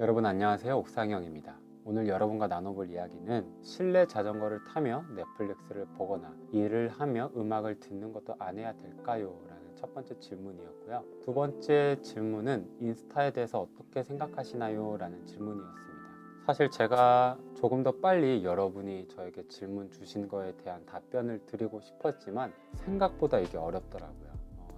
여러분 안녕하세요. 옥상형입니다. 오늘 여러분과 나눠볼 이야기는 실내 자전거를 타며 넷플릭스를 보거나 일을 하며 음악을 듣는 것도 안 해야 될까요? 라는 첫 번째 질문이었고요. 두 번째 질문은 인스타에 대해서 어떻게 생각하시나요? 라는 질문이었습니다. 사실 제가 조금 더 빨리 여러분이 저에게 질문 주신 거에 대한 답변을 드리고 싶었지만 생각보다 이게 어렵더라고요.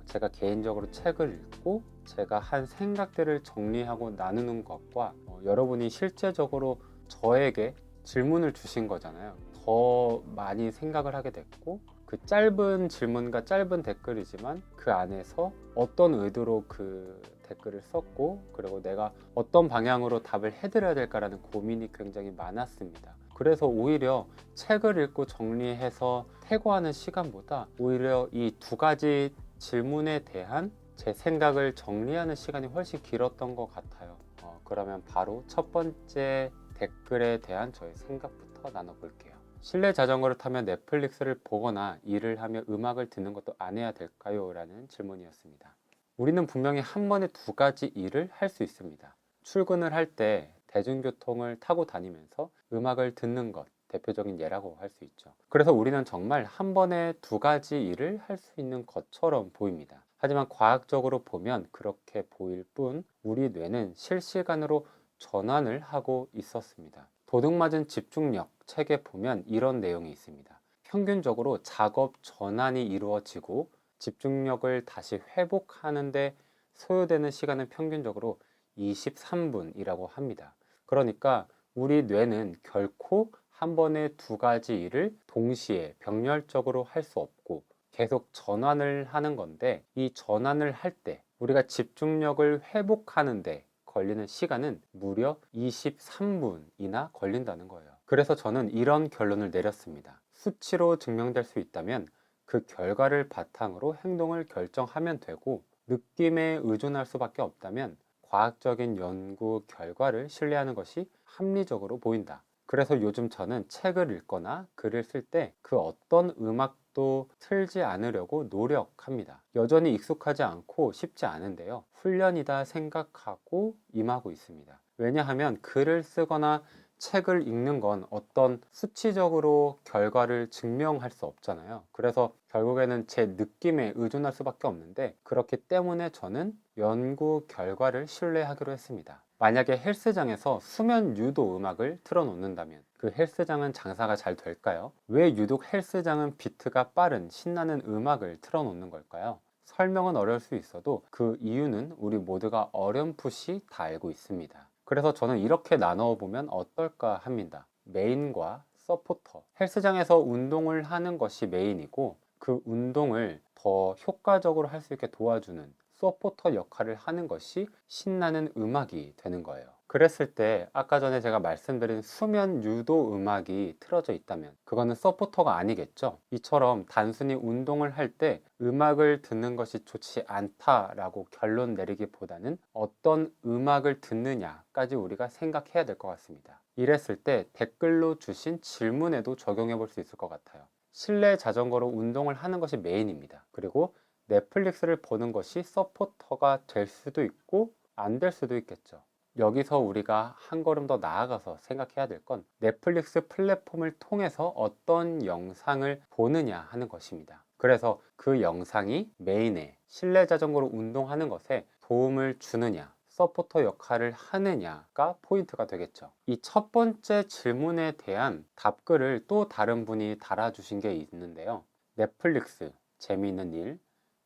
제가 개인적으로 책을 읽고 제가 한 생각들을 정리하고 나누는 것과 여러분이 실제적으로 저에게 질문을 주신 거잖아요. 더 많이 생각을 하게 됐고 그 짧은 질문과 짧은 댓글이지만 그 안에서 어떤 의도로 그 댓글을 썼고 그리고 내가 어떤 방향으로 답을 해드려야 될까라는 고민이 굉장히 많았습니다. 그래서 오히려 책을 읽고 정리해서 퇴고하는 시간보다 오히려 이 두 가지 질문에 대한 제 생각을 정리하는 시간이 훨씬 길었던 것 같아요. 그러면 바로 첫 번째 댓글에 대한 저의 생각부터 나눠볼게요. 실내 자전거를 타며 넷플릭스를 보거나 일을 하며 음악을 듣는 것도 안 해야 될까요? 라는 질문이었습니다. 우리는 분명히 한 번에 두 가지 일을 할 수 있습니다. 출근을 할 때 대중교통을 타고 다니면서 음악을 듣는 것, 대표적인 예라고 할 수 있죠. 그래서 우리는 정말 한 번에 두 가지 일을 할 수 있는 것처럼 보입니다. 하지만 과학적으로 보면 그렇게 보일 뿐 우리 뇌는 실시간으로 전환을 하고 있었습니다. 도둑맞은 집중력 책에 보면 이런 내용이 있습니다. 평균적으로 작업 전환이 이루어지고 집중력을 다시 회복하는데 소요되는 시간은 평균적으로 23분이라고 합니다. 그러니까 우리 뇌는 결코 한 번에 두 가지 일을 동시에 병렬적으로 할 수 없고 계속 전환을 하는 건데 이 전환을 할 때 우리가 집중력을 회복하는데 걸리는 시간은 무려 23분이나 걸린다는 거예요. 그래서 저는 이런 결론을 내렸습니다. 수치로 증명될 수 있다면 그 결과를 바탕으로 행동을 결정하면 되고 느낌에 의존할 수밖에 없다면 과학적인 연구 결과를 신뢰하는 것이 합리적으로 보인다. 그래서 요즘 저는 책을 읽거나 글을 쓸 때 그 어떤 음악도 틀지 않으려고 노력합니다. 여전히 익숙하지 않고 쉽지 않은데요. 훈련이다 생각하고 임하고 있습니다. 왜냐하면 글을 쓰거나 책을 읽는 건 어떤 수치적으로 결과를 증명할 수 없잖아요. 그래서 결국에는 제 느낌에 의존할 수밖에 없는데 그렇기 때문에 저는 연구 결과를 신뢰하기로 했습니다. 만약에 헬스장에서 수면 유도 음악을 틀어놓는다면 그 헬스장은 장사가 잘 될까요? 왜 유독 헬스장은 비트가 빠른 신나는 음악을 틀어놓는 걸까요? 설명은 어려울 수 있어도 그 이유는 우리 모두가 어렴풋이 다 알고 있습니다. 그래서 저는 이렇게 나눠 보면 어떨까 합니다. 메인과 서포터. 헬스장에서 운동을 하는 것이 메인이고 그 운동을 더 효과적으로 할 수 있게 도와주는 서포터 역할을 하는 것이 신나는 음악이 되는 거예요. 그랬을 때 아까 전에 제가 말씀드린 수면 유도 음악이 틀어져 있다면 그거는 서포터가 아니겠죠. 이처럼 단순히 운동을 할 때 음악을 듣는 것이 좋지 않다라고 결론 내리기보다는 어떤 음악을 듣느냐까지 우리가 생각해야 될 것 같습니다. 이랬을 때 댓글로 주신 질문에도 적용해 볼 수 있을 것 같아요. 실내 자전거로 운동을 하는 것이 메인입니다. 그리고 넷플릭스를 보는 것이 서포터가 될 수도 있고 안 될 수도 있겠죠. 여기서 우리가 한 걸음 더 나아가서 생각해야 될 건 넷플릭스 플랫폼을 통해서 어떤 영상을 보느냐 하는 것입니다. 그래서 그 영상이 메인에 실내 자전거로 운동하는 것에 도움을 주느냐 서포터 역할을 하느냐가 포인트가 되겠죠. 이 첫 번째 질문에 대한 답글을 또 다른 분이 달아주신 게 있는데요. 넷플릭스, 재미있는 일,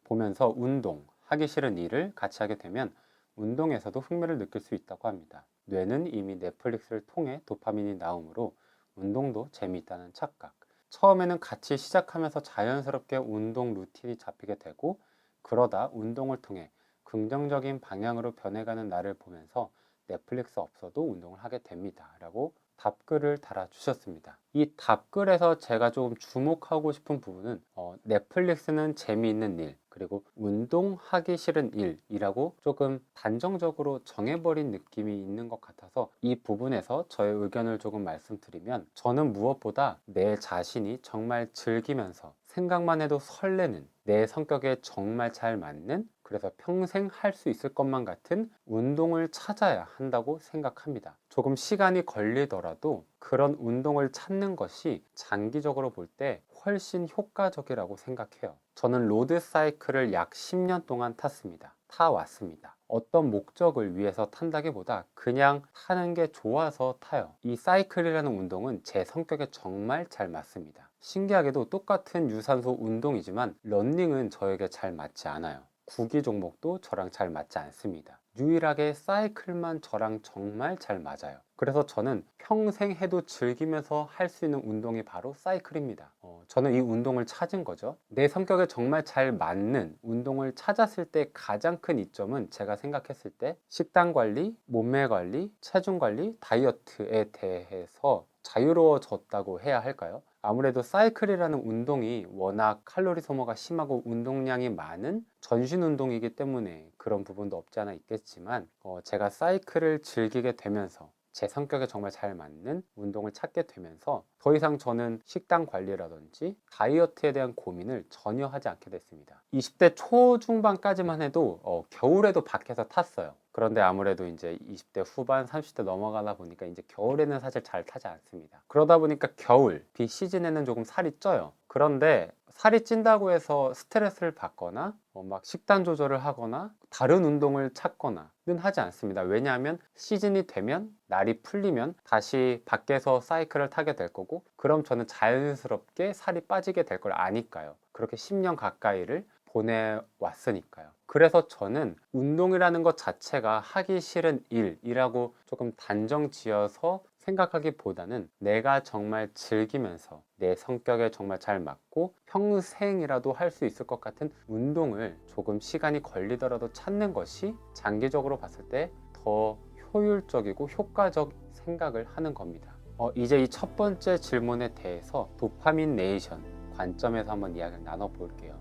보면서 운동, 하기 싫은 일을 같이 하게 되면 운동에서도 흥미를 느낄 수 있다고 합니다. 뇌는 이미 넷플릭스를 통해 도파민이 나오므로 운동도 재미있다는 착각. 처음에는 같이 시작하면서 자연스럽게 운동 루틴이 잡히게 되고 그러다 운동을 통해 긍정적인 방향으로 변해가는 나를 보면서 넷플릭스 없어도 운동을 하게 됩니다. 라고 답글을 달아주셨습니다. 이 답글에서 제가 조금 주목하고 싶은 부분은 넷플릭스는 재미있는 일, 그리고 운동하기 싫은 일이라고 조금 단정적으로 정해버린 느낌이 있는 것 같아서 이 부분에서 저의 의견을 조금 말씀드리면 저는 무엇보다 내 자신이 정말 즐기면서 생각만 해도 설레는 내 성격에 정말 잘 맞는, 그래서 평생 할 수 있을 것만 같은 운동을 찾아야 한다고 생각합니다. 조금 시간이 걸리더라도 그런 운동을 찾는 것이 장기적으로 볼 때 훨씬 효과적이라고 생각해요. 저는 로드 사이클을 약 10년 동안 탔습니다. 타왔습니다. 어떤 목적을 위해서 탄다기보다 그냥 타는 게 좋아서 타요. 이 사이클이라는 운동은 제 성격에 정말 잘 맞습니다. 신기하게도 똑같은 유산소 운동이지만 러닝은 저에게 잘 맞지 않아요. 구기 종목도 저랑 잘 맞지 않습니다. 유일하게 사이클만 저랑 정말 잘 맞아요. 그래서 저는 평생 해도 즐기면서 할 수 있는 운동이 바로 사이클입니다. 저는 이 운동을 찾은 거죠. 내 성격에 정말 잘 맞는 운동을 찾았을 때 가장 큰 이점은 제가 생각했을 때 식단 관리, 몸매 관리, 체중 관리, 다이어트에 대해서 자유로워졌다고 해야 할까요? 아무래도 사이클이라는 운동이 워낙 칼로리 소모가 심하고 운동량이 많은 전신 운동이기 때문에 그런 부분도 없지 않아 있겠지만 제가 사이클을 즐기게 되면서 제 성격에 정말 잘 맞는 운동을 찾게 되면서 더 이상 저는 식단 관리라든지 다이어트에 대한 고민을 전혀 하지 않게 됐습니다. 20대 초중반까지만 해도 겨울에도 밖에서 탔어요. 그런데 아무래도 이제 20대 후반, 30대 넘어가다 보니까 이제 겨울에는 사실 잘 타지 않습니다. 그러다 보니까 겨울, 비시즌에는 조금 살이 쪄요. 그런데 살이 찐다고 해서 스트레스를 받거나 막 식단 조절을 하거나 다른 운동을 찾거나는 하지 않습니다. 왜냐하면 시즌이 되면 날이 풀리면 다시 밖에서 사이클을 타게 될 거고 그럼 저는 자연스럽게 살이 빠지게 될 걸 아니까요. 그렇게 10년 가까이를 보내왔으니까요. 그래서 저는 운동이라는 것 자체가 하기 싫은 일이라고 조금 단정 지어서 생각하기보다는 내가 정말 즐기면서 내 성격에 정말 잘 맞고 평생이라도 할 수 있을 것 같은 운동을 조금 시간이 걸리더라도 찾는 것이 장기적으로 봤을 때 더 효율적이고 효과적 생각을 하는 겁니다. 이제 이 첫 번째 질문에 대해서 도파민 네이션 관점에서 한번 이야기를 나눠볼게요.